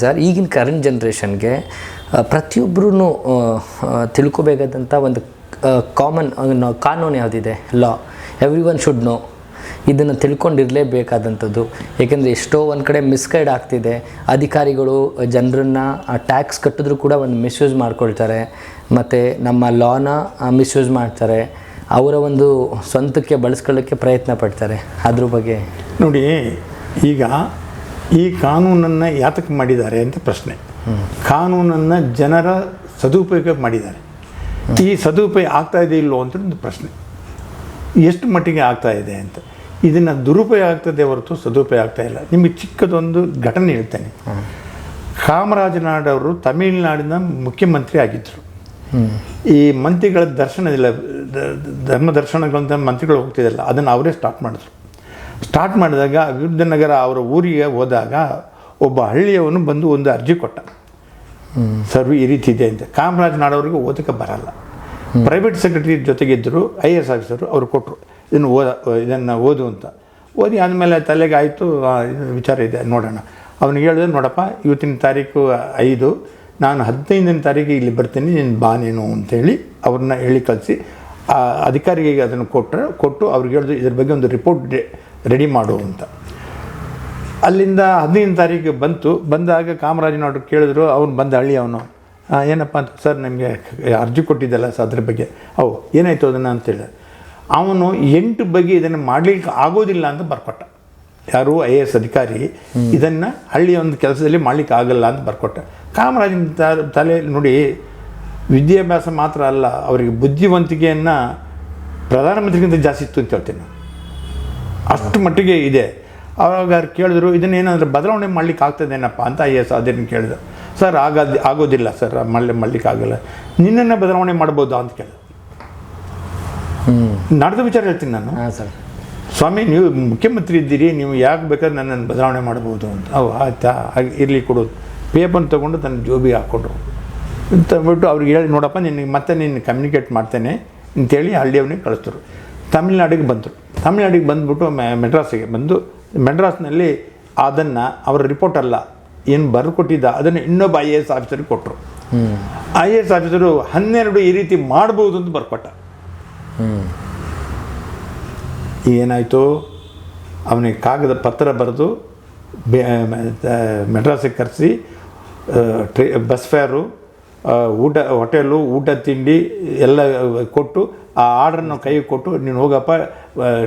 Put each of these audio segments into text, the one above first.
Sir, ಈಗಿನ current ಜನ್ರೇಷನ್ಗೆ ಪ್ರತಿಯೊಬ್ಬರೂ ತಿಳ್ಕೊಬೇಕಾದಂಥ ಒಂದು ಕಾಮನ್ ಕಾನೂನು ಯಾವುದಿದೆ, ಲಾ, ಎವ್ರಿ ಒನ್ ಶುಡ್ ನೋ. ಇದನ್ನು ತಿಳ್ಕೊಂಡಿರಲೇಬೇಕಾದಂಥದ್ದು. ಏಕೆಂದರೆ ಎಷ್ಟೋ ಒಂದು ಕಡೆ ಮಿಸ್ಗೈಡ್ ಆಗ್ತಿದೆ. ಅಧಿಕಾರಿಗಳು ಜನರನ್ನು ಟ್ಯಾಕ್ಸ್ ಕಟ್ಟಿದ್ರೂ ಕೂಡ ಒಂದು ಮಿಸ್ಯೂಸ್ ಮಾಡ್ಕೊಳ್ತಾರೆ, ಮತ್ತು ನಮ್ಮ ಲಾನ ಮಿಸ್ಯೂಸ್ ಮಾಡ್ತಾರೆ, ಅವರ ಒಂದು ಸ್ವಂತಕ್ಕೆ ಬಳಸ್ಕೊಳ್ಳೋಕ್ಕೆ ಪ್ರಯತ್ನ ಪಡ್ತಾರೆ. ಅದ್ರ ಬಗ್ಗೆ ನೋಡಿ, ಈಗ ಈ ಕಾನೂನನ್ನು ಯಾತಕ್ಕೆ ಮಾಡಿದ್ದಾರೆ ಅಂತ ಪ್ರಶ್ನೆ. ಕಾನೂನನ್ನು ಜನರ ಸದುಪಯೋಗ ಮಾಡಿದ್ದಾರೆ. ಈ ಸದುಪಯೋಗ ಆಗ್ತಾ ಇದೆ ಇಲ್ಲೋ ಅಂತ ಒಂದು ಪ್ರಶ್ನೆ. ಎಷ್ಟು ಮಟ್ಟಿಗೆ ಆಗ್ತಾ ಇದೆ ಅಂತ. ಇದನ್ನು ದುರುಪಯೋಗ ಆಗ್ತದೆ ಹೊರತು ಸದುಪಯೋಗ ಆಗ್ತಾ ಇಲ್ಲ. ನಿಮಗೆ ಚಿಕ್ಕದೊಂದು ಘಟನೆ ಹೇಳ್ತೇನೆ. ಕಾಮರಾಜನಾಡವರು ತಮಿಳುನಾಡಿನ ಮುಖ್ಯಮಂತ್ರಿ ಆಗಿದ್ದರು. ಈ ಮಂತ್ರಿಗಳ ದರ್ಶನದಿಲ್ಲ, ಧರ್ಮ ದರ್ಶನಗಳಂತ ಮಂತ್ರಿಗಳು ಹೋಗ್ತಿದ್ದಲ್ಲ, ಅದನ್ನು ಅವರೇ ಸ್ಟಾರ್ಟ್ ಮಾಡಿದಾಗ ವಿರುದ್ಧನಗರ ಅವರ ಊರಿಗೆ ಹೋದಾಗ ಒಬ್ಬ ಹಳ್ಳಿಯವನು ಬಂದು ಒಂದು ಅರ್ಜಿ ಕೊಟ್ಟ, ಸರ್ ಈ ರೀತಿ ಇದೆ ಅಂತ. ಕಾಮರಾಜ್ ನಾಡವ್ರಿಗೆ ಓದಕ್ಕೆ ಬರಲ್ಲ. ಪ್ರೈವೇಟ್ ಸೆಕ್ರೆಟರಿ ಜೊತೆಗಿದ್ದರು, IAS ಆಫೀಸರು, ಅವರು ಕೊಟ್ಟರು ಇದನ್ನು ಓದು ಅಂತ. ಓದಿ ಆದಮೇಲೆ ತಲೆಗೆ ಆಯಿತು, ವಿಚಾರ ಇದೆ ನೋಡೋಣ. ಅವನಿಗೆ ಹೇಳಿದ್ರೆ, ನೋಡಪ್ಪ ಇವತ್ತಿನ ತಾರೀಕು 5, ನಾನು 15ನೇ ತಾರೀಕಿಗೆ ಇಲ್ಲಿ ಬರ್ತೀನಿ, ನೀನು ಬಾ ನೀನು ಅಂತೇಳಿ ಅವ್ರನ್ನ ಹೇಳಿ ಕಳಿಸಿ ಅಧಿಕಾರಿಗೆ ಅದನ್ನು ಕೊಟ್ಟು ಅವ್ರಿಗೆ ಹೇಳಿದ್ರು ಇದ್ರ ಬಗ್ಗೆ ಒಂದು ರಿಪೋರ್ಟ್ ರೆಡಿ ಮಾಡು ಅಂತ. ಅಲ್ಲಿಂದ 15ನೇ ತಾರೀಕಿಗೆ ಬಂದಾಗ ಕಾಮರಾಜನವರು ಕೇಳಿದ್ರು. ಅವ್ನು ಬಂದ ಹಳ್ಳಿ ಅವನು, ಏನಪ್ಪ ಅಂತ, ಸರ್ ನಿಮಗೆ ಅರ್ಜಿ ಕೊಟ್ಟಿದ್ದಲ್ಲ ಸರ್ ಅದ್ರ ಬಗ್ಗೆ. ಏನಾಯಿತು ಅದನ್ನು ಅಂತೇಳಿ ಅವನು 8 ಬಗ್ಗೆ ಇದನ್ನು ಮಾಡಲಿಕ್ಕೆ ಆಗೋದಿಲ್ಲ ಅಂತ ಬರ್ಕೊಟ್ಟ. ಯಾರು IAS ಅಧಿಕಾರಿ ಇದನ್ನು ಹಳ್ಳಿಯ ಒಂದು ಕೆಲಸದಲ್ಲಿ ಮಾಡಲಿಕ್ಕೆ ಆಗಲ್ಲ ಅಂತ ಬರ್ಕೊಟ್ಟ. ಕಾಮರಾಜನ ತಲೆ ನೋಡಿ, ವಿದ್ಯಾಭ್ಯಾಸ ಮಾತ್ರ ಅಲ್ಲ, ಅವರಿಗೆ ಬುದ್ಧಿವಂತಿಕೆಯನ್ನು ಪ್ರಧಾನಮಂತ್ರಿಗಿಂತ ಜಾಸ್ತಿ ಇತ್ತು ಅಂತ ಹೇಳ್ತೀನಿ ನಾನು. ಅಷ್ಟು ಮಟ್ಟಿಗೆ ಇದೆ. ಅವಾಗ ಕೇಳಿದ್ರು, ಇದನ್ನೇನಾದರೂ ಬದಲಾವಣೆ ಮಾಡಲಿಕ್ಕೆ ಆಗ್ತದೇನಪ್ಪ ಅಂತ IAS ಅದನ್ನು ಕೇಳಿದ್ರು. ಸರ್ ಆಗೋದಿಲ್ಲ ಸರ್, ಮಾಡಲಿಕ್ಕೆ ಆಗಲ್ಲ. ನಿನ್ನನ್ನು ಬದಲಾವಣೆ ಮಾಡ್ಬೋದಾ ಅಂತ ಕೇಳಿದ್ರು. ನಡೆದ ವಿಚಾರ ಹೇಳ್ತೀನಿ ನಾನು. ಸರ್, ಸ್ವಾಮಿ ನೀವು ಮುಖ್ಯಮಂತ್ರಿ ಇದ್ದೀರಿ, ನೀವು ಯಾಕೆ ಬೇಕಾದ್ರೆ ನನ್ನನ್ನು ಬದಲಾವಣೆ ಮಾಡ್ಬೋದು ಅಂತ. ಆಯ್ತಾ, ಹಾಗೆ ಇರಲಿ ಕೊಡೋದು. ಪೇಪರ್ ತೊಗೊಂಡು ತನ್ನ ಜೋಬಿಗೆ ಹಾಕ್ಕೊಂಡ್ರು ಅಂತಂದ್ಬಿಟ್ಟು ಅವ್ರಿಗೆ ಹೇಳಿ, ನೋಡಪ್ಪ ನಿನಗೆ ಮತ್ತೆ ನೀನು ಕಮ್ಯುನಿಕೇಟ್ ಮಾಡ್ತೇನೆ ಅಂತೇಳಿ ಹಳ್ಳಿಯವನಿಗೆ ಕಳಿಸ್ತರು. ತಮಿಳ್ನಾಡಿಗೆ ಬಂದುಬಿಟ್ಟು ಮೆಡ್ರಾಸಿಗೆ ಬಂದು, ಮೆಡ್ರಾಸ್ನಲ್ಲಿ ಅದನ್ನು ಅವರ ರಿಪೋರ್ಟ್ ಅಲ್ಲ ಏನು ಬರೆದು ಕೊಟ್ಟಿದ್ದ ಅದನ್ನು ಇನ್ನೊಬ್ಬ IAS ಆಫೀಸರ್ಗೆ ಕೊಟ್ಟರು. IAS ಆಫೀಸರು 12 ಈ ರೀತಿ ಮಾಡ್ಬೋದು ಅಂತ ಬರ್ಕೊಟ್ಟ. ಏನಾಯಿತು, ಅವನಿಗೆ ಕಾಗದ ಪತ್ರ ಬರೆದು ಮೆಡ್ರಾಸಿಗೆ ಕರೆಸಿ ಬಸ್ ಫೇರು, ಹೋಟೆಲು, ಊಟ ತಿಂಡಿ ಎಲ್ಲ ಕೊಟ್ಟು ಆ ಆರ್ಡ್ರನ್ನು ಕೈಗೆ ಕೊಟ್ಟು, ನೀನು ಹೋಗಪ್ಪ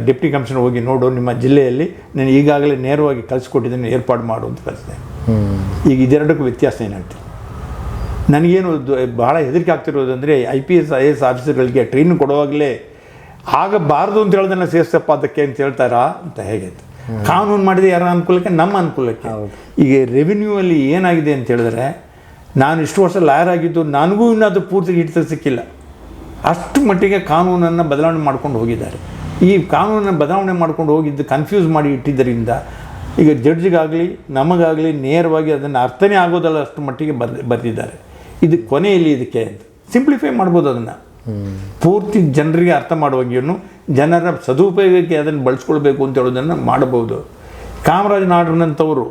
ಡೆಪ್ಟಿ ಕಮಿಷನರ್ ಹೋಗಿ ನೋಡು ನಿಮ್ಮ ಜಿಲ್ಲೆಯಲ್ಲಿ ನಾನು ಈಗಾಗಲೇ ನೇರವಾಗಿ ಕಳಿಸ್ಕೊಟ್ಟಿದ್ದೀನಿ, ಏರ್ಪಾಡು ಮಾಡು ಅಂತ ಕಳಿಸಿದೆ. ಈಗ ಇದೆರಡಕ್ಕೂ ವ್ಯತ್ಯಾಸ ಏನಾಗ್ತದೆ. ನನಗೇನು ಭಾಳ ಹೆದರಿಕೆ ಆಗ್ತಿರೋದಂದರೆ IPS IAS ಆಫೀಸರ್ಗಳಿಗೆ ಟ್ರೈನ್ ಕೊಡುವಾಗಲೇ ಆಗಬಾರ್ದು ಅಂತ ಹೇಳೋದನ್ನು ಸೇರಿಸಪ್ಪ ಅದಕ್ಕೆ ಅಂತ ಹೇಳ್ತಾರಾ ಅಂತ. ಹೇಗೆ ಕಾನೂನು ಮಾಡಿದೆ ಯಾರ ಅನುಕೂಲಕ್ಕೆ, ನಮ್ಮ ಅನುಕೂಲಕ್ಕೆ. ಈಗ ರೆವಿನ್ಯೂ ಅಲ್ಲಿ ಏನಾಗಿದೆ ಅಂತ ಹೇಳಿದ್ರೆ, ನಾನು ಇಷ್ಟು ವರ್ಷ ಲಾಯರ್ ಆಗಿದ್ದು ನನಗೂ ಇನ್ನೂ ಅದು ಪೂರ್ತಿ ಹಿಡಿತ ಸಿಕ್ಕಿಲ್ಲ. ಅಷ್ಟು ಮಟ್ಟಿಗೆ ಕಾನೂನನ್ನು ಬದಲಾವಣೆ ಮಾಡ್ಕೊಂಡು ಹೋಗಿದ್ದಾರೆ. ಈ ಕಾನೂನನ್ನು ಬದಲಾವಣೆ ಮಾಡ್ಕೊಂಡು ಹೋಗಿದ್ದು ಕನ್ಫ್ಯೂಸ್ ಮಾಡಿ ಇಟ್ಟಿದ್ದರಿಂದ ಈಗ ಜಡ್ಜಿಗಾಗಲಿ ನಮಗಾಗಲಿ ನೇರವಾಗಿ ಅದನ್ನು ಅರ್ಥನೇ ಆಗೋದಲ್ಲ, ಅಷ್ಟು ಮಟ್ಟಿಗೆ ಬರೆದಿದ್ದಾರೆ. ಇದು ಕೊನೆಯಲ್ಲಿ ಇದಕ್ಕೆ ಅಂತ ಸಿಂಪ್ಲಿಫೈ ಮಾಡ್ಬೋದು, ಅದನ್ನು ಪೂರ್ತಿ ಜನರಿಗೆ ಅರ್ಥ ಮಾಡುವಾಗೇನು ಜನರ ಸದುಪಯೋಗಕ್ಕೆ ಅದನ್ನು ಬಳಸ್ಕೊಳ್ಬೇಕು ಅಂತ ಹೇಳೋದನ್ನು ಮಾಡಬಹುದು. ಕಾಮರಾಜನಾಡನಂಥವರು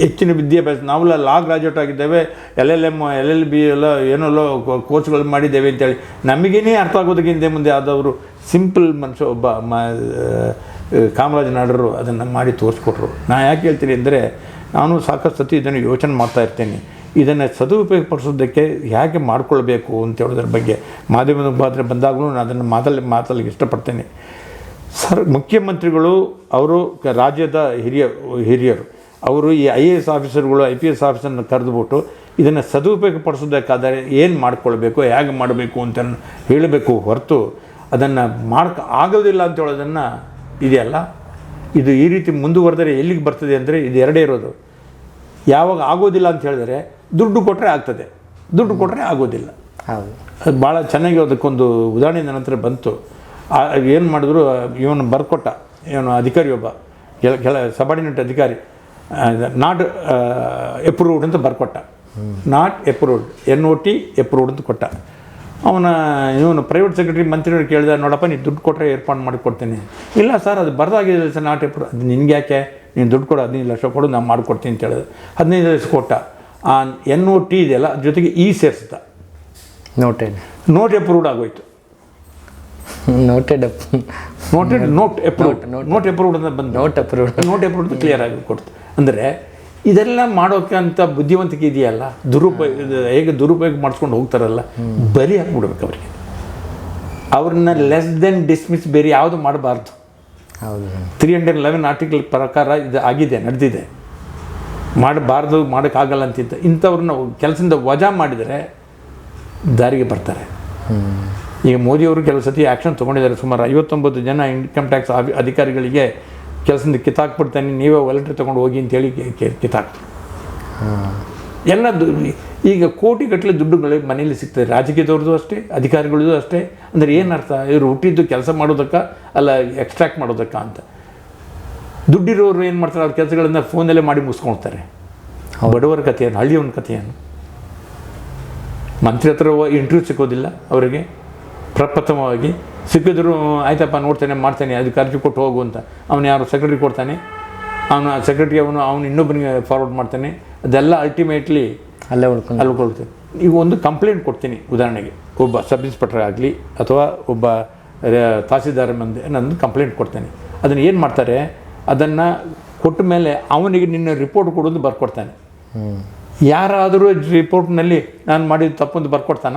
ಹೆಚ್ಚಿನ ವಿದ್ಯಾಭ್ಯಾಸ, ನಾವೆಲ್ಲ ಲಾ ಗ್ರಾಜುಯೇಟ್ ಆಗಿದ್ದೇವೆ, LLM LLB ಎಲ್ಲ ಏನೆಲ್ಲೋ ಕೋರ್ಸ್ಗಳು ಮಾಡಿದ್ದೇವೆ ಅಂತೇಳಿ ನಮಗೇನೇ ಅರ್ಥ ಆಗೋದಕ್ಕಿಂತ ಮುಂದೆ ಆದವರು ಸಿಂಪಲ್ ಮನುಷ್ಯ ಒಬ್ಬ ಕಾಮರಾಜನಾಡರು ಅದನ್ನು ಮಾಡಿ ತೋರಿಸ್ಕೊಟ್ರು. ನಾನು ಯಾಕೆ ಹೇಳ್ತೀನಿ ಅಂದರೆ, ನಾನು ಸಾಕಷ್ಟು ಸತಿ ಇದನ್ನು ಯೋಚನೆ ಮಾಡ್ತಾ ಇರ್ತೇನೆ. ಇದನ್ನು ಸದುಪಯೋಗಪಡಿಸೋದಕ್ಕೆ ಹೇಗೆ ಮಾಡಿಕೊಳ್ಬೇಕು ಅಂತ ಹೇಳೋದ್ರ ಬಗ್ಗೆ ಮಾಧ್ಯಮದ ಪಾತ್ರ ಬಂದಾಗಲೂ ನಾನು ಅದನ್ನು ಮಾತಾಡಲಿಕ್ಕೆ ಇಷ್ಟಪಡ್ತೇನೆ. ಮುಖ್ಯಮಂತ್ರಿಗಳು ಅವರು ರಾಜ್ಯದ ಹಿರಿಯರು, ಅವರು ಈ IAS ಆಫೀಸರ್ಗಳು IPS ಆಫೀಸರ್ನ ಕರೆದುಬಿಟ್ಟು ಇದನ್ನು ಸದುಪಯೋಗಪಡಿಸೋದಕ್ಕಾದರೆ ಏನು ಮಾಡ್ಕೊಳ್ಬೇಕು, ಹೇಗೆ ಮಾಡಬೇಕು ಅಂತ ಹೇಳಬೇಕು ಹೊರತು ಅದನ್ನು ಆಗೋದಿಲ್ಲ ಅಂತ ಹೇಳೋದನ್ನು ಇದೆಯಲ್ಲ. ಇದು ಈ ರೀತಿ ಮುಂದುವರೆದರೆ ಎಲ್ಲಿಗೆ ಬರ್ತದೆ ಅಂದರೆ, ಇದು ಎರಡೇ ಇರೋದು. ಯಾವಾಗ ಆಗೋದಿಲ್ಲ ಅಂತ ಹೇಳಿದರೆ ದುಡ್ಡು ಕೊಟ್ಟರೆ ಆಗ್ತದೆ, ದುಡ್ಡು ಕೊಟ್ಟರೆ ಆಗೋದಿಲ್ಲ. ಅದು ಭಾಳ ಚೆನ್ನಾಗಿ ಅದಕ್ಕೊಂದು ಉದಾಹರಣೆ ನನ್ನ ಹತ್ರ ಬಂತು. ಏನು ಮಾಡಿದ್ರು, ಇವನು ಬರ್ಕೊಟ್ಟ, ಇವನು ಅಧಿಕಾರಿ ಒಬ್ಬ ಸಬಾರ್ಡಿನೇಟ್ ಅಧಿಕಾರಿ, ನಾಟ್ ಅಪ್ರೂವ್ಡ್ ಅಂತ ಬರ್ಕೊಟ್ಟ. ನಾಟ್ ಅಪ್ರೂವ್ಡ್, NOT ಅಪ್ರೂವ್ಡ್ ಅಂತ ಕೊಟ್ಟ. ಇವನು ಪ್ರೈವೇಟ್ ಸೆಕ್ರೆಟರಿ ಮಂತ್ರಿಯವ್ರು ಕೇಳಿದ, ನೋಡಪ್ಪ ನೀನು ದುಡ್ಡು ಕೊಟ್ಟರೆ ಏರ್ಪಾಡು ಮಾಡಿಕೊಡ್ತೇನೆ. ಇಲ್ಲ ಸರ್, ಅದು ಬರ್ದಾಗಿದೆ ಸರ್, ನಾಟ್ ಅಪ್ರೂವ್. ಅದು ನಿನ್ಗೆ ಯಾಕೆ, ನೀನು ದುಡ್ಡು ಕೊಡು 15 ಲಕ್ಷ ಕೊಡು ನಾನು ಮಾಡಿಕೊಡ್ತೀನಿ ಅಂತ ಹೇಳಿದೆ. 15 ಲಕ್ಷ ಕೊಟ್ಟ. ಆ NOT ಇದೆಯಲ್ಲ ಜೊತೆಗೆ ಸೇರಿಸ್ದ. ನೋಟ್ ಅಪ್ರೂವ್ಡ್ ಆಗೋಯ್ತು. ನೋಟ್ ಅಪ್ರೂವ್ಡ್ ಅಂತ ಬಂದು ನೋಟ್ ಅಪ್ರೂವ್ಡ್ ಕ್ಲಿಯರ್ ಆಗಿ ಕೊಡ್ತು. ಅಂದರೆ ಇದೆಲ್ಲ ಮಾಡೋಕ್ಕಂತ ಬುದ್ಧಿವಂತಿಕೆ ಇದೆಯಲ್ಲ, ಹೇಗೆ ದುರುಪಯೋಗ ಮಾಡಿಸ್ಕೊಂಡು ಹೋಗ್ತಾರಲ್ಲ, ಬರೀ ಹಾಕ್ಬಿಡ್ಬೇಕು ಅವರಿಗೆ. ಅವ್ರನ್ನ ಲೆಸ್ ದೆನ್ ಡಿಸ್ಮಿಸ್ ಬೇರೆ ಯಾವುದು ಮಾಡಬಾರ್ದು. 311 ಆರ್ಟಿಕಲ್ ಪ್ರಕಾರ ಇದು ಆಗಿದೆ, ನಡೆದಿದೆ. ಮಾಡಬಾರ್ದು, ಮಾಡೋಕ್ಕಾಗಲ್ಲ ಅಂತಿದ್ದ ಇಂಥವ್ರನ್ನ ಕೆಲಸದಿಂದ ವಜಾ ಮಾಡಿದರೆ ದಾರಿಗೆ ಬರ್ತಾರೆ. ಈಗ ಮೋದಿಯವರು ಕೆಲವು ಸತಿ ಆ್ಯಕ್ಷನ್ ತೊಗೊಂಡಿದ್ದಾರೆ. ಸುಮಾರು 59 ಜನ ಇನ್ಕಮ್ ಟ್ಯಾಕ್ಸ್ ಅಧಿಕಾರಿಗಳಿಗೆ ಕೆಲಸದಿಂದ ಕಿತ್ತಾಕ್ಬಿಡ್ತಾನೆ, ನೀವೇ ವಾಲಂಟ್ರಿ ತೊಗೊಂಡು ಹೋಗಿ ಅಂತೇಳಿ ಕಿತ್ತಾಕ್ತಾರೆ. ಎಲ್ಲ ಈಗ ಕೋಟಿಗಟ್ಟಲೆ ದುಡ್ಡುಗಳು ಮನೇಲಿ ಸಿಗ್ತದೆ. ರಾಜಕೀಯದವ್ರದ್ದು ಅಷ್ಟೇ, ಅಧಿಕಾರಿಗಳದ್ದು ಅಷ್ಟೇ. ಅಂದರೆ ಏನರ್ಥ, ಇವರು ಹುಟ್ಟಿದ್ದು ಕೆಲಸ ಮಾಡೋದಕ್ಕೆ ಅಲ್ಲ, ಎಕ್ಸ್ಟ್ರಾಕ್ಟ್ ಮಾಡೋದಕ್ಕೆ ಅಂತ. ದುಡ್ಡಿರೋರು ಏನು ಮಾಡ್ತಾರೆ, ಅವ್ರ ಕೆಲಸಗಳನ್ನ ಫೋನಲ್ಲೇ ಮಾಡಿ ಮುಗಿಸ್ಕೊಳ್ತಾರೆ. ಬಡವರ ಕಥೆಯನ್ನು, ಹಳ್ಳಿಯವನ ಕಥೆಯನ್ನು. ಮಂತ್ರಿ ಹತ್ರ ಇಂಟರ್ವ್ಯೂ ಸಿಗೋದಿಲ್ಲ ಅವರಿಗೆ. ಪ್ರಪ್ರಥಮವಾಗಿ ಸಿಕ್ಕಿದ್ರು ಆಯ್ತಪ್ಪ ನೋಡ್ತೇನೆ ಮಾಡ್ತೇನೆ, ಅದಕ್ಕೆ ಅರ್ಜಿ ಕೊಟ್ಟು ಹೋಗು ಅಂತ ಅವನು ಯಾರು ಸೆಕ್ರೆಟರಿ ಕೊಡ್ತಾನೆ, ಸೆಕ್ರೆಟರಿ ಅವನು ಇನ್ನೊಬ್ಬನಿಗೆ ಫಾರ್ವರ್ಡ್ ಮಾಡ್ತಾನೆ. ಅದೆಲ್ಲ ಅಲ್ಟಿಮೇಟ್ಲಿ ಅಲ್ಲೇ ಉಳ್ಕೊಳ್ತೇನೆ. ಈಗ ಒಂದು ಕಂಪ್ಲೇಂಟ್ ಕೊಡ್ತೀನಿ, ಉದಾಹರಣೆಗೆ ಒಬ್ಬ ಸಬ್ ಇನ್ಸ್ಪೆಕ್ಟರ್ ಆಗಲಿ ಅಥವಾ ಒಬ್ಬ ತಹಸೀಲ್ದಾರ್ ಮುಂದೆ ನಂದು ಕಂಪ್ಲೇಂಟ್ ಕೊಡ್ತೇನೆ. ಅದನ್ನು ಏನು ಮಾಡ್ತಾರೆ, ಅದನ್ನು ಕೊಟ್ಟ ಮೇಲೆ ಅವನಿಗೆ ನಿನ್ನ ರಿಪೋರ್ಟ್ ಕೊಡೋದು ಬರ್ಕೊಡ್ತಾನೆ. ಯಾರಾದರೂ ರಿಪೋರ್ಟ್ನಲ್ಲಿ ನಾನು ಮಾಡಿದ ತಪ್ಪೊಂದು ಬರ್ಕೊಡ್ತಾನ,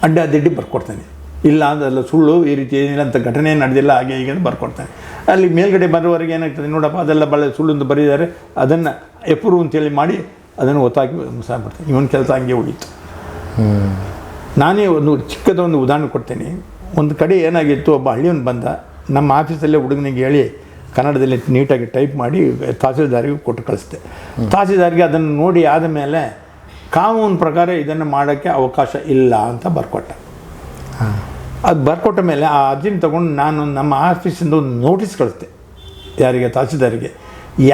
ಅಡ್ಡಿ ಬರ್ಕೊಡ್ತಾನೆ. ಇಲ್ಲ ಅದೆಲ್ಲ ಸುಳ್ಳು, ಈ ರೀತಿ ಏನಿಲ್ಲ ಅಂತ ಘಟನೆ ನಡೆದಿಲ್ಲ, ಹಾಗೆ ಹೀಗೆ ಅಂತ ಬರ್ಕೊಡ್ತಾನೆ. ಅಲ್ಲಿ ಮೇಲ್ಗಡೆ ಬರೋವರೆಗೆ ಏನಾಗ್ತದೆ, ನೋಡಪ್ಪ ಅದೆಲ್ಲ ಭಾಳ ಸುಳ್ಳು ಬರೆದಿದ್ದಾರೆ, ಅದನ್ನು ಎಪ್ರೂವ್ ಅಂತೇಳಿ ಮಾಡಿ ಅದನ್ನು ಒತ್ತಾಕಿ ಮುಗಿಸ್ಬಿಡ್ತಾನೆ. ಇವನ ಕೆಲಸ ಹಂಗೆ ಉಳಿತು. ನಾನೇ ಒಂದು ಚಿಕ್ಕದೊಂದು ಉದಾಹರಣೆ ಕೊಡ್ತೇನೆ. ಒಂದು ಕಡೆ ಏನಾಗಿತ್ತು, ಒಬ್ಬ ಹಳ್ಳಿಯವನು ಬಂದ, ನಮ್ಮ ಆಫೀಸಲ್ಲೇ ಹುಡುಗನಿಗೆ ಹೇಳಿ ಕನ್ನಡದಲ್ಲಿ ನೀಟಾಗಿ ಟೈಪ್ ಮಾಡಿ ತಹಸೀಲ್ದಾರಿಗೆ ಕೊಟ್ಟು ಕಳಿಸ್ದೆ. ತಹಸೀಲ್ದಾರಿಗೆ ಅದನ್ನು ನೋಡಿ ಆದ ಮೇಲೆ ಕಾನೂನು ಪ್ರಕಾರ ಇದನ್ನು ಮಾಡೋಕ್ಕೆ ಅವಕಾಶ ಇಲ್ಲ ಅಂತ ಬರ್ಕೊಟ್ಟ. ಅದು ಬರ್ಕೊಟ್ಟ ಮೇಲೆ ಆ ಅರ್ಜಿನ ತೊಗೊಂಡು ನಾನು ನಮ್ಮ ಆಫೀಸಿಂದ ಒಂದು ನೋಟಿಸ್ ಕಳಿಸ್ದೆ ಯಾರಿಗೆ, ತಹಸೀಲ್ದಾರಿಗೆ.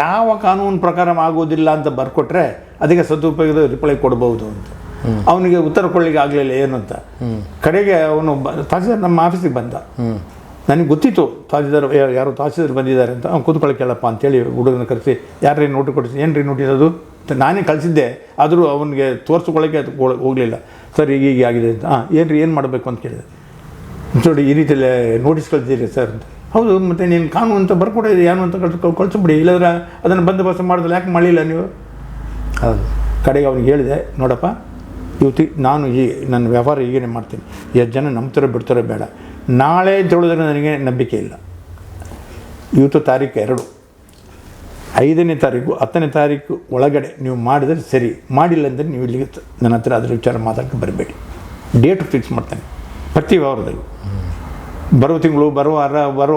ಯಾವ ಕಾನೂನು ಪ್ರಕಾರ ಆಗೋದಿಲ್ಲ ಅಂತ ಬರ್ಕೊಟ್ರೆ ಅದಕ್ಕೆ ಸದುಪಯೋಗದ ರಿಪ್ಲೈ ಕೊಡ್ಬೋದು ಅಂತ. ಅವನಿಗೆ ಉತ್ತರ ಕೊಡಲಿಕ್ಕೆ ಆಗಲಿಲ್ಲ ಏನು ಅಂತ. ಕಡೆಗೆ ಅವನು ತಹಸೀಲ್ದಾರ್ ನಮ್ಮ ಆಫೀಸಿಗೆ ಬಂದ. ನನಗೆ ಗೊತ್ತಿತ್ತು ತಹಸೀಲ್ದಾರ್ ಯಾರೋ ತಹಸೀಲ್ದಾರ್ ಬಂದಿದ್ದಾರೆ ಅಂತ. ಅವ್ನು ಕೂತ್ಕೊಳ್ಳೋಕ್ಕೆಲ್ಲಪ್ಪ ಅಂತೇಳಿ ಹುಡುಗನ ಕರೆಸಿ, ಯಾರೇ ನೋಟಿಸ್ ಕೊಡಿಸಿ, ಏನು ರೀ ನೋಟಿಸ್ ಅದು ಅಂತ ನಾನೇ ಕಳಿಸಿದ್ದೆ. ಆದರೂ ಅವನಿಗೆ ತೋರಿಸ್ಕೊಳ್ಳೋಕ್ಕೆ ಹೋಗಲಿಲ್ಲ. ಸರ್ ಹೀಗೆ ಆಗಿದೆ ಅಂತ. ಏನು ಮಾಡಬೇಕು ಅಂತ ಕೇಳಿದೆ. ನೋಡಿ ಈ ರೀತಿಯಲ್ಲೇ ನೋಟಿಸ್ ಕಳಿಸಿದ್ದೀರಿ ಸರ್ ಅಂತ. ಹೌದು, ಮತ್ತು ನೀನು ಕಾನೂನು ಅಂತ ಬರ್ಕೊಡಿದೆ, ಏನು ಅಂತ ಕಳಿಸ್ಬಿಡಿ, ಇಲ್ಲದ್ರೆ ಅದನ್ನು ಬಂದೋಬಸ್ತ್ ಮಾಡಿದ್ರೆ ಯಾಕೆ ಮಾಡಲಿಲ್ಲ ನೀವು? ಹೌದು. ಕಡೆಗೆ ಅವ್ನಿಗೆ ಹೇಳಿದೆ, ನೋಡಪ್ಪ ಇವತ್ತು ನಾನು ನನ್ನ ವ್ಯವಹಾರ ಹೀಗೇ ಮಾಡ್ತೀನಿ, ಎಷ್ಟು ಜನ ನಂಬ್ತಾರೋ ಬಿಡ್ತಾರೋ ಬೇಡ, ನಾಳೆ ತಿಳಿದ್ರೆ ನನಗೆ ನಂಬಿಕೆ ಇಲ್ಲ. ಇವತ್ತು ತಾರೀಕು 2, 5ನೇ ತಾರೀಕು 10ನೇ ತಾರೀಕು ಒಳಗಡೆ ನೀವು ಮಾಡಿದರೆ ಸರಿ, ಮಾಡಿಲ್ಲ ಅಂದರೆ ನೀವು ಇಲ್ಲಿಗೆ ನನ್ನ ಹತ್ರ ಅದರ ವಿಚಾರ ಮಾತಾಡಕ್ಕೆ ಬರಬೇಡಿ. ಡೇಟ್ ಫಿಕ್ಸ್ ಮಾಡ್ತೇನೆ ಪ್ರತಿ ವಾರದಲ್ಲಿ. ಬರೋ ತಿಂಗಳು, ಬರೋ ವಾರ,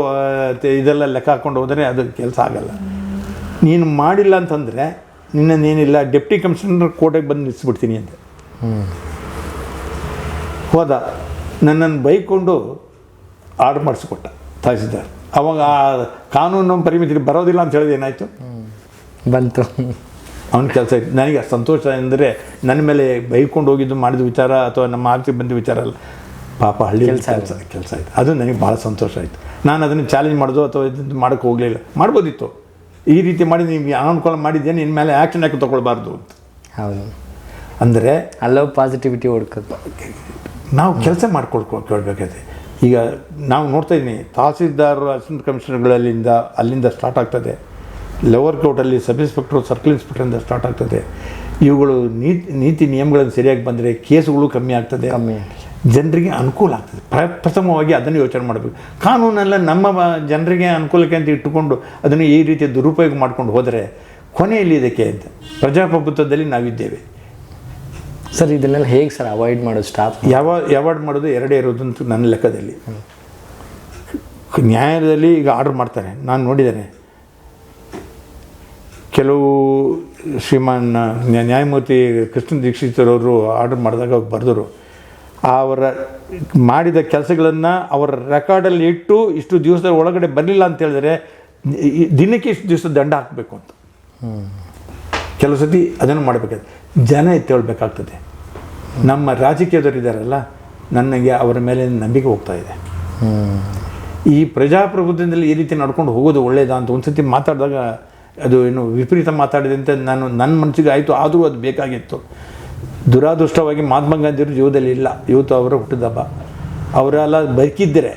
ಇದೆಲ್ಲ ಲೆಕ್ಕ ಹಾಕ್ಕೊಂಡು ಹೋದರೆ ಅದು ಕೆಲಸ ಆಗಲ್ಲ. ನೀನು ಮಾಡಿಲ್ಲ ಅಂತಂದರೆ ನಿನ್ನನ್ನೇನಿಲ್ಲ ಡೆಪ್ಟಿ ಕಮಿಷನರ್ ಕೋರ್ಟಿಗೆ ಬಂದು ನಿಲ್ಲಿಸ್ಬಿಡ್ತೀನಿ ಅಂತ ಹೋದ. ನನ್ನನ್ನು ಬೈಕೊಂಡು ಆರ್ಡರ್ ಮಾಡಿಸ್ಕೊಟ್ಟ ತಹಸೀಲ್ದಾರ್. ಅವಾಗ ಆ ಕಾನೂನು ಪರಿಮಿತಿ ಬರೋದಿಲ್ಲ ಅಂತ ಹೇಳಿದ್ರೆ ಏನಾಯಿತು, ಬಂತು ಅವನ ಕೆಲಸ ಇತ್ತು. ನನಗೆ ಸಂತೋಷ ಎಂದರೆ ನನ್ನ ಮೇಲೆ ಬೈಕೊಂಡು ಹೋಗಿದ್ದು ಮಾಡಿದ ವಿಚಾರ ಅಥವಾ ನಮ್ಮ ಆಫೀಸಿಗೆ ಬಂದ ವಿಚಾರ ಅಲ್ಲ, ಪಾಪ ಹಳ್ಳಿ ಕೆಲಸ ಆಯಿತು. ಅದು ನನಗೆ ಭಾಳ ಸಂತೋಷ ಆಯಿತು. ನಾನು ಅದನ್ನು ಚಾಲೆಂಜ್ ಮಾಡೋದು ಅಥವಾ ಇದನ್ನು ಮಾಡೋಕ್ಕೆ ಹೋಗಲಿಲ್ಲ. ಮಾಡ್ಬೋದಿತ್ತು, ಈ ರೀತಿ ಮಾಡಿ ನಿಮಗೆ ಅನಾನುಕೂಲ ಮಾಡಿದ್ದೇನೆ, ಇನ್ನು ಮೇಲೆ ಆ್ಯಕ್ಷನ್ ಯಾಕೆ ತೊಗೊಳ್ಬಾರ್ದು ಅಂತ. ಹೌದು, ಅಂದರೆ ಅಲ್ಲೋ ಪಾಸಿಟಿವಿಟಿ ಹುಡ್ಕೋದು. ನಾವು ಕೆಲಸ ಮಾಡ್ಕೊಳ್ಬೇಕಾದ್ರೆ ಈಗ ನಾವು ನೋಡ್ತಾ ಇದ್ದೀನಿ, ತಹಸೀಲ್ದಾರ್, ಅಸಿಸ್ಟೆಂಟ್ ಕಮಿಷನರ್ಗಳಲ್ಲಿಂದ ಅಲ್ಲಿಂದ ಸ್ಟಾರ್ಟ್ ಆಗ್ತದೆ. ಲೋವರ್ ಕೋರ್ಟಲ್ಲಿ ಸಬ್ ಇನ್ಸ್ಪೆಕ್ಟ್ರು, ಸರ್ಕಲ್ ಇನ್ಸ್ಪೆಕ್ಟ್ರಿಂದ ಸ್ಟಾರ್ಟ್ ಆಗ್ತದೆ. ಇವುಗಳು ನೀತಿ ನಿಯಮಗಳನ್ನು ಸರಿಯಾಗಿ ಬಂದರೆ ಕೇಸುಗಳು ಕಮ್ಮಿ ಆಗ್ತದೆ, ಜನರಿಗೆ ಅನುಕೂಲ ಆಗ್ತದೆ. ಪ್ರಥಮವಾಗಿ ಅದನ್ನು ಯೋಚನೆ ಮಾಡಬೇಕು. ಕಾನೂನೆಲ್ಲ ನಮ್ಮ ಜನರಿಗೆ ಅನುಕೂಲಕ್ಕೆ ಅಂತ ಇಟ್ಟುಕೊಂಡು ಅದನ್ನು ಈ ರೀತಿಯ ದುರುಪಯೋಗ ಮಾಡ್ಕೊಂಡು ಹೋದರೆ ಕೊನೆಯಲ್ಲಿ ಇದಕ್ಕೆ ಅಂತ ಪ್ರಜಾಪ್ರಭುತ್ವದಲ್ಲಿ ನಾವಿದ್ದೇವೆ. ಸರ್ ಇದನ್ನೆಲ್ಲ ಹೇಗೆ ಸರ್ ಅವಾಯ್ಡ್ ಮಾಡೋದು? ಸ್ಟಾಫ್ ಅವಾಯ್ಡ್ ಮಾಡೋದು ಎರಡೇ ಇರೋದಂತೂ ನನ್ನ ಲೆಕ್ಕದಲ್ಲಿ. ನ್ಯಾಯಾಲಯದಲ್ಲಿ ಈಗ ಆರ್ಡರ್ ಮಾಡ್ತಾರೆ, ನಾನು ನೋಡಿದ್ದೇನೆ. ಕೆಲವು ಶ್ರೀಮಾನ್ ನ್ಯಾಯಮೂರ್ತಿ ಕೃಷ್ಣ ದೀಕ್ಷಿತರವರು ಆರ್ಡರ್ ಮಾಡಿದಾಗ ಬರೆದರು, ಅವರ ಮಾಡಿದ ಕೆಲಸಗಳನ್ನು ಅವರ ರೆಕಾರ್ಡಲ್ಲಿ ಇಟ್ಟು ಇಷ್ಟು ದಿವಸದ ಒಳಗಡೆ ಬರಲಿಲ್ಲ ಅಂತ ಹೇಳಿದ್ರೆ ದಿನಕ್ಕೆ ಇಷ್ಟು ದಿವಸ ದಂಡ ಹಾಕಬೇಕು ಅಂತ. ಕೆಲವು ಸತಿ ಅದನ್ನು ಮಾಡಬೇಕಾದ್ರೆ ಜನ ಎತ್ತೇಳ್ಬೇಕಾಗ್ತದೆ. ನಮ್ಮ ರಾಜಕೀಯದವರು ಇದ್ದಾರಲ್ಲ, ನನಗೆ ಅವರ ಮೇಲೆ ನಂಬಿಕೆ ಹೋಗ್ತಾ ಇದೆ. ಈ ಪ್ರಜಾಪ್ರಭುತ್ವದಲ್ಲಿ ಈ ರೀತಿ ನಡ್ಕೊಂಡು ಹೋಗೋದು ಒಳ್ಳೇದಾ ಅಂತ ಒಂದು ಸತಿ ಮಾತಾಡಿದಾಗ ಅದು ಏನು ವಿಪರೀತ ಮಾತಾಡಿದೆ ಅಂತ ನನ್ನ ಮನಸ್ಸಿಗೆ ಆಯಿತು. ಆದರೂ ಅದು ಬೇಕಾಗಿತ್ತು. ದುರಾದೃಷ್ಟವಾಗಿ ಮಹಾತ್ಮ ಗಾಂಧಿಯವರು ಜೀವದಲ್ಲಿ ಇಲ್ಲ. ಇವತ್ತು ಅವರ ಹುಟ್ಟಿದಬ್ಬ. ಅವರೆಲ್ಲ ಬದುಕಿದ್ದರೆ,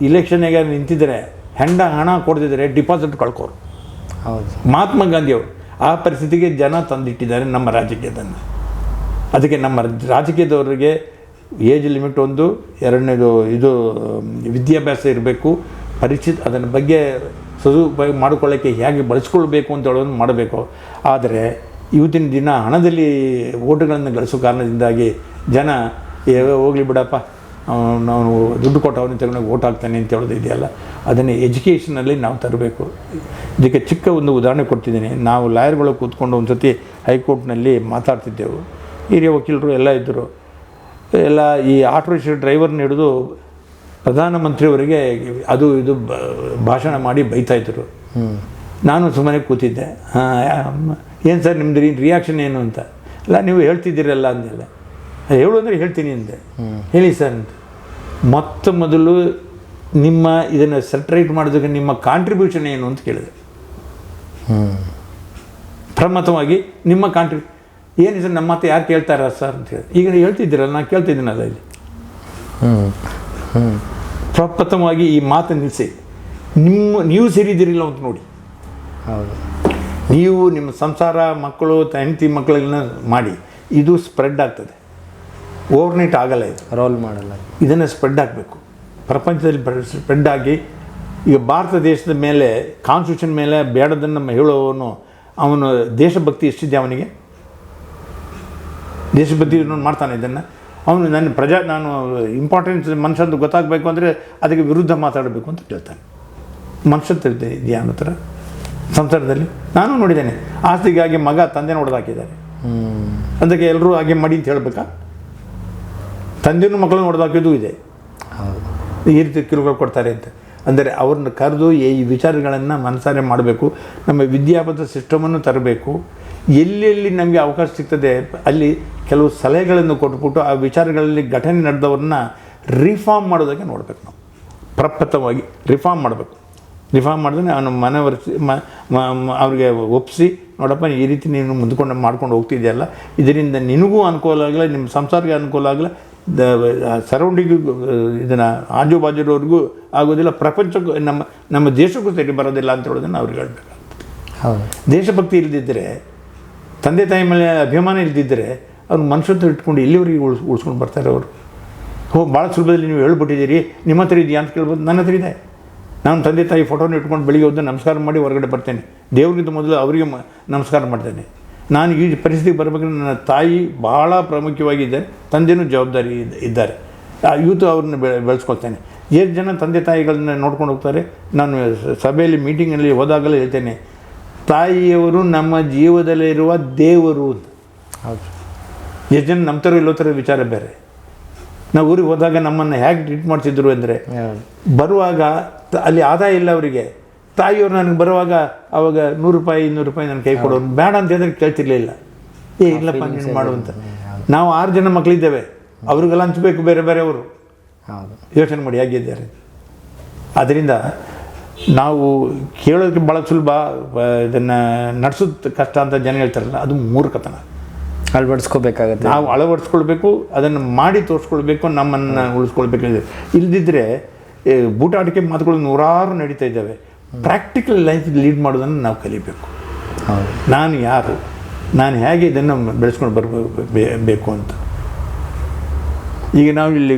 ಇಲೆಕ್ಷನ್ಗೆ ನಿಂತಿದ್ದರೆ, ಹಣ ಕೊಡ್ತಿದ್ದಾರೆ, ಡಿಪಾಸಿಟ್ ಕಳ್ಕೋರು. ಹೌದು. ಮಹಾತ್ಮ ಗಾಂಧಿಯವರು ಆ ಪರಿಸ್ಥಿತಿಗೆ ಜನ ತಂದಿಟ್ಟಿದ್ದಾರೆ ನಮ್ಮ ರಾಜಕೀಯದನ್ನು. ಅದಕ್ಕೆ ನಮ್ಮ ರಾಜಕೀಯದವರಿಗೆ ಏಜ್ ಲಿಮಿಟ್ ಒಂದು, ಎರಡನೇದು ಇದು ವಿದ್ಯಾಭ್ಯಾಸ ಇರಬೇಕು, ಅದರ ಬಗ್ಗೆ ಸದುಪಯೋಗ ಮಾಡಿಕೊಳ್ಳೋಕ್ಕೆ ಹೇಗೆ ಬಳಸ್ಕೊಳ್ಬೇಕು ಅಂತ ಹೇಳೋದನ್ನು ಮಾಡಬೇಕು. ಆದರೆ ಇವತ್ತಿನ ದಿನ ಹಣದಲ್ಲಿ ಓಟುಗಳನ್ನು ಗಳಿಸೋ ಕಾರಣದಿಂದಾಗಿ ಜನ ಹೋಗಲಿ ಬಿಡಪ್ಪ, ನಾವು ದುಡ್ಡು ಕೊಟ್ಟವನ್ನ ತಗೊಂಡೋಗಿ ಓಟ್ ಹಾಕ್ತಾನೆ ಅಂತ ಹೇಳೋದು ಇದೆಯಲ್ಲ, ಅದನ್ನು ಎಜುಕೇಷನಲ್ಲಿ ನಾವು ತರಬೇಕು. ಇದಕ್ಕೆ ಚಿಕ್ಕ ಒಂದು ಉದಾಹರಣೆ ಕೊಡ್ತಿದ್ದೀನಿ. ನಾವು ಲಾಯರ್ಗಳು ಕೂತ್ಕೊಂಡು ಒಂದು ಸತಿ ಹೈಕೋರ್ಟ್ನಲ್ಲಿ ಮಾತಾಡ್ತಿದ್ದೆವು. ಹಿರಿಯ ವಕೀಲರು ಎಲ್ಲ ಇದ್ದರು. ಎಲ್ಲ ಈ ಆಟೋ ರಿಕ್ಷಾ ಡ್ರೈವರ್ನ ಹಿಡಿದು ಪ್ರಧಾನಮಂತ್ರಿಯವರಿಗೆ ಅದು ಇದು ಭಾಷಣ ಮಾಡಿ ಬೈತಾಯಿದ್ರು. ನಾನು ಸುಮ್ಮನೆ ಕೂತಿದ್ದೆ. ಏನು ಸರ್ ನಿಮ್ಮದು ರಿಯಾಕ್ಷನ್ ಏನು ಅಂತ. ಇಲ್ಲ ನೀವು ಹೇಳ್ತಿದ್ದೀರಲ್ಲ ಅಂದೆಲ್ಲ. ಹೇಳು ಅಂದರೆ ಹೇಳ್ತೀನಿ ಅಂದೆ. ಹೇಳಿ ಸರ್ ಅಂತ. ಮೊದಲು ನಿಮ್ಮ ಇದನ್ನು ಸೆಟ್ರೇಟ್ ಮಾಡೋದಕ್ಕೆ ನಿಮ್ಮ ಕಾಂಟ್ರಿಬ್ಯೂಷನ್ ಏನು ಅಂತ ಕೇಳಿದೆ. ಪ್ರಮಥವಾಗಿ ನಿಮ್ಮ ಏನು ಸರ್, ನಮ್ಮ ಮಾತು ಯಾರು ಕೇಳ್ತಾರ ಸರ್ ಅಂತ ಹೇಳಿ. ಈಗ ಹೇಳ್ತಿದ್ದೀರಲ್ಲ, ನಾನು ಕೇಳ್ತಿದ್ದೀನಲ್ಲ ಇಲ್ಲಿ. ಪ್ರಪ್ರಥಮವಾಗಿ ಈ ಮಾತು ನಿಲ್ಲಿಸಿ, ನೀವು ಸೇರಿದ್ದೀರಿಲ್ಲ ಅಂತ ನೋಡಿ. ಹೌದು. ನೀವು ನಿಮ್ಮ ಸಂಸಾರ, ಮಕ್ಕಳು, ಹೆಂಡತಿ ಮಕ್ಕಳನ್ನ ಮಾಡಿ ಇದು ಸ್ಪ್ರೆಡ್ ಆಗ್ತದೆ. ಓವರ್ನೈಟ್ ಆಗಲ್ಲ, ಇದು ರೋಲ್ ಮಾಡಲ್ಲ. ಇದನ್ನು ಸ್ಪ್ರೆಡ್ ಆಗಬೇಕು, ಪ್ರಪಂಚದಲ್ಲಿ ಸ್ಪ್ರೆಡ್ ಆಗಿ. ಈಗ ಭಾರತ ದೇಶದ ಮೇಲೆ, ಕಾನ್ಸ್ಟಿಟ್ಯೂಷನ್ ಮೇಲೆ ಬೇಡದನ್ನು ಹೇಳುವವನು, ಅವನು ದೇಶಭಕ್ತಿ ಎಷ್ಟಿದೆ ಅವನಿಗೆ? ದೇಶಭಕ್ತಿ ಮಾಡ್ತಾನೆ ಇದನ್ನು. ಅವನು ನಾನು ಇಂಪಾರ್ಟೆನ್ಸ್ ಮನುಷ್ಯಂದು ಗೊತ್ತಾಗಬೇಕು ಅಂದರೆ ಅದಕ್ಕೆ ವಿರುದ್ಧ ಮಾತಾಡಬೇಕು ಅಂತ ಕೇಳ್ತಾನೆ. ಮನುಷ್ಯತ್ವ ಇದೆಯಾ ಅನ್ನೋ ಥರ ಸಂಸಾರದಲ್ಲಿ ನಾನು ನೋಡಿದ್ದೇನೆ. ಆಸ್ತಿಗಾಗಿ ಮಗ ತಂದೆನ ಹೊಡೆದಾಕಿದ್ದಾರೆ. ಅದಕ್ಕೆ ಎಲ್ಲರೂ ಹಾಗೆ ಮಾಡಿ ಅಂತ ಹೇಳಬೇಕಾ? ತಂದೆನೂ ಮಕ್ಕಳನ್ನು ಹೊಡೆದಾಕಿದ್ದು ಇದೆ. ಈ ರೀತಿ ಕಿರುಕುಳ ಕೊಡ್ತಾರೆ ಅಂತ ಅಂದರೆ ಅವ್ರನ್ನ ಕರೆದು ಈ ವಿಚಾರಗಳನ್ನು ಮನಸಾರೆ ಮಾಡಬೇಕು. ನಮ್ಮ ವಿದ್ಯಾಭ್ಯಾಸ ಸಿಸ್ಟಮನ್ನು ತರಬೇಕು. ಎಲ್ಲೆಲ್ಲಿ ನಮಗೆ ಅವಕಾಶ ಸಿಗ್ತದೆ ಅಲ್ಲಿ ಕೆಲವು ಸಲಹೆಗಳನ್ನು ಕೊಟ್ಬಿಟ್ಟು ಆ ವಿಚಾರಗಳಲ್ಲಿ ಘಟನೆ ನಡೆದವ್ರನ್ನ ರಿಫಾರ್ಮ್ ಮಾಡೋದಕ್ಕೆ ನೋಡಬೇಕು. ನಾವು ಪ್ರಪ್ರಥಮವಾಗಿ ರಿಫಾರ್ಮ್ ಮಾಡಬೇಕು. ರಿಫಾರ್ಮ್ ಮಾಡಿದ್ರೆ ಅವನು ಮನವರಿಸಿ ಅವ್ರಿಗೆ ಒಪ್ಪಿಸಿ, ನೋಡಪ್ಪ ಈ ರೀತಿ ನೀನು ಮುಂದ್ಕೊಂಡು ಮಾಡ್ಕೊಂಡು ಹೋಗ್ತಿದೆಯಲ್ಲ, ಇದರಿಂದ ನಿನಗೂ ಅನುಕೂಲ ಆಗಲ್ಲ, ನಿಮ್ಮ ಸಂಸಾರಕ್ಕೆ ಅನುಕೂಲ ಆಗಲ್ಲ, ಸರೌಂಡಿಂಗು ಇದನ್ನು ಆಜು ಬಾಜುರವ್ರಿಗೂ ಆಗೋದಿಲ್ಲ, ಪ್ರಪಂಚಕ್ಕೂ ನಮ್ಮ ದೇಶಕ್ಕೂ ಸರಿ ಬರೋದಿಲ್ಲ ಅಂತ ಹೇಳೋದನ್ನು ಅವ್ರಿಗೆ ಹೇಳ್ಬೇಕು. ದೇಶಭಕ್ತಿ ಇಲ್ಲದಿದ್ದರೆ, ತಂದೆ ತಾಯಿ ಮೇಲೆ ಅಭಿಮಾನ ಇಲ್ಲದಿದ್ದರೆ ಅವ್ರು ಮನುಷ್ಯತ್ವ ಇಟ್ಕೊಂಡು ಎಲ್ಲಿವರೆಗೆ ಉಳಿಸ್ಕೊಂಡು ಬರ್ತಾರೆ ಅವರು. ಭಾಳ ಸುಲಭದಲ್ಲಿ ನೀವು ಹೇಳ್ಬಿಟ್ಟಿದ್ದೀರಿ, ನಿಮ್ಮ ಹತ್ರ ಇದೆಯಾ ಅಂತ ಕೇಳ್ಬೋದು. ನನ್ನ ಹತ್ರ ಇದೆ. ನಾನು ತಂದೆ ತಾಯಿ ಫೋಟೋನ ಇಟ್ಕೊಂಡು ಬೆಳಿಗ್ಗೆ ಹೋದ ನಮಸ್ಕಾರ ಮಾಡಿ ಹೊರಗಡೆ ಬರ್ತೇನೆ. ದೇವ್ರಿಗಿಂತ ಮೊದಲು ಅವರಿಗೆ ನಮಸ್ಕಾರ ಮಾಡ್ತೇನೆ. ನಾನು ಈ ಪರಿಸ್ಥಿತಿಗೆ ಬರಬೇಕಾದ್ರೆ ನನ್ನ ತಾಯಿ ಭಾಳ ಪ್ರಾಮುಖ್ಯವಾಗಿದ್ದಾರೆ, ತಂದೆನೂ ಜವಾಬ್ದಾರಿ ಇದ್ದಾರೆ. ಇವತ್ತು ಅವ್ರನ್ನ ಬೆಳೆಸ್ಕೊಳ್ತೇನೆ. ಎಷ್ಟು ಜನ ತಂದೆ ತಾಯಿಗಳನ್ನ ನೋಡ್ಕೊಂಡು ಹೋಗ್ತಾರೆ. ನಾನು ಸಭೆಯಲ್ಲಿ ಮೀಟಿಂಗಲ್ಲಿ ಹೋದಾಗಲೇ ಹೇಳ್ತೇನೆ, ತಾಯಿಯವರು ನಮ್ಮ ಜೀವದಲ್ಲಿರುವ ದೇವರು ಅಂತ. ಹೌದು. ಎಷ್ಟು ಜನ ನಮ್ಮ ಥರ ಇಲ್ಲೋ ಥರ ವಿಚಾರ ಬೇರೆ. ನಾವು ಊರಿಗೆ ಹೋದಾಗ ನಮ್ಮನ್ನು ಹೇಗೆ ಟ್ರೀಟ್ ಮಾಡ್ತಿದ್ರು ಅಂದರೆ, ಬರುವಾಗ ಅಲ್ಲಿ ಆದಾಯ ಇಲ್ಲ ಅವರಿಗೆ. ತಾಯಿಯವರು ನನಗೆ ಬರುವಾಗ ಅವಾಗ 100 ರೂಪಾಯಿ 200 ರೂಪಾಯಿ ನನ್ನ ಕೈ ಕೊಡೋರು. ಬೇಡ ಅಂತ ಹೇಳಿದ್ರೆ ಕೇಳ್ತಿರ್ಲಿಲ್ಲ. ಇಲ್ಲಪ್ಪ ನೀನು ಮಾಡುವಂತ. ನಾವು 6 ಜನ ಮಕ್ಕಳಿದ್ದೇವೆ, ಅವ್ರಿಗೆಲ್ಲ ಹಂಚಬೇಕು ಬೇರೆ ಬೇರೆಯವರು. ಯೋಚನೆ ಮಾಡಿ ಹೇಗಿದ್ದಾರೆ. ಅದರಿಂದ ನಾವು ಕೇಳೋದಕ್ಕೆ ಭಾಳ ಸುಲಭ, ಇದನ್ನು ನಡೆಸೋದು ಕಷ್ಟ ಅಂತ ಜನ ಹೇಳ್ತಾರಲ್ಲ, ಅದು ಮೂರ್ಖತನ. ಅಳವಡಿಸ್ಕೋಬೇಕಾಗತ್ತೆ. ನಾವು ಅಳವಡಿಸ್ಕೊಳ್ಬೇಕು, ಅದನ್ನು ಮಾಡಿ ತೋರಿಸ್ಕೊಳ್ಬೇಕು, ನಮ್ಮನ್ನು ಉಳಿಸ್ಕೊಳ್ಬೇಕಾಗಿದೆ. ಇಲ್ಲದಿದ್ದರೆ ಬೂಟಾಟಿಕೆ ಮಾತುಗಳು ನೂರಾರು ನಡೀತಾ ಇದ್ದಾವೆ. ಪ್ರಾಕ್ಟಿಕಲ್ ಲೈಫ್ ಲೀಡ್ ಮಾಡೋದನ್ನು ನಾವು ಕಲಿಬೇಕು. ನಾನು ಯಾರು, ನಾನು ಹೇಗೆ ಇದನ್ನು ಬೆಳೆಸ್ಕೊಂಡು ಬೇಕು ಅಂತ. ಈಗ ನಾವು ಇಲ್ಲಿ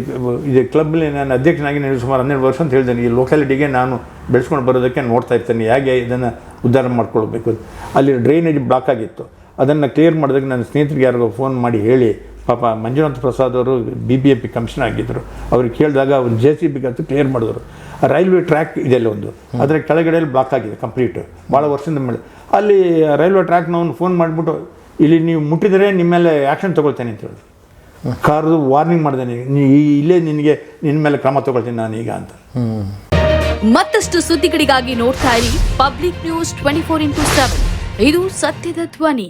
ಇದು ಕ್ಲಬ್ಬಲ್ಲಿ ನಾನು ಅಧ್ಯಕ್ಷನಾಗಿ ನಾನು ಸುಮಾರು 12 ವರ್ಷ ಅಂತ ಹೇಳ್ತೇನೆ. ಈ ಲೋಕ್ಯಾಲಿಟಿಗೆ ನಾನು ಬೆಳೆಸ್ಕೊಂಡು ಬರೋದಕ್ಕೆ ನೋಡ್ತಾ ಇರ್ತೇನೆ, ಹೇಗೆ ಇದನ್ನು ಉದ್ಧಾರ ಮಾಡ್ಕೊಳ್ಬೇಕು. ಅಲ್ಲಿ ಡ್ರೈನೇಜ್ ಬ್ಲಾಕ್ ಆಗಿತ್ತು, ಅದನ್ನು ಕ್ಲಿಯರ್ ಮಾಡೋದಕ್ಕೆ ನನ್ನ ಸ್ನೇಹಿತರಿಗೆ ಯಾರಿಗೋ ಫೋನ್ ಮಾಡಿ ಹೇಳಿ, ಪಾಪ ಮಂಜುನಾಥ್ ಪ್ರಸಾದ್ ಅವರು BBMP ಕಮಿಷನರ್ ಆಗಿದ್ದರು. ಅವ್ರಿಗೆ ಕೇಳಿದಾಗ ಅವ್ರು JCB ಅಂತ ಕ್ಲಿಯರ್ ಮಾಡಿದ್ರು. ರೈಲ್ವೆ ಟ್ರ್ಯಾಕ್ ಇದೆಲ್ಲ ಒಂದು, ಅದರ ಕೆಳಗಡೆಯಲ್ಲಿ ಬ್ಲಾಕ್ ಆಗಿದೆ ಕಂಪ್ಲೀಟ್, ಭಾಳ ವರ್ಷದಿಂದ ಮೇಲೆ. ಅಲ್ಲಿ ರೈಲ್ವೆ ಟ್ರ್ಯಾಕ್ನವನು ಫೋನ್ ಮಾಡಿಬಿಟ್ಟು, ಇಲ್ಲಿ ನೀವು ಮುಟ್ಟಿದರೆ ನಿಮ್ಮ ಮೇಲೆ ಆ್ಯಕ್ಷನ್ ತೊಗೊಳ್ತೇನೆ ಅಂತ ಹೇಳಿ ಕಾರದು ವಾರ್ನಿಂಗ್ ಮಾಡಿದ್ದೇನೆ, ಇಲ್ಲೇ ನಿನ್ನ ಮೇಲೆ ಕ್ರಮ ತೊಗೊಳ್ತೀನಿ ನಾನೀಗ ಅಂತ. ಮತ್ತಷ್ಟು ಸುದ್ದಿಗಳಿಗಾಗಿ ನೋಡ್ತಾ ಇರಿ ಪಬ್ಲಿಕ್ ನ್ಯೂಸ್ 24x7. ಇದು ಸತ್ಯದ ಧ್ವನಿ.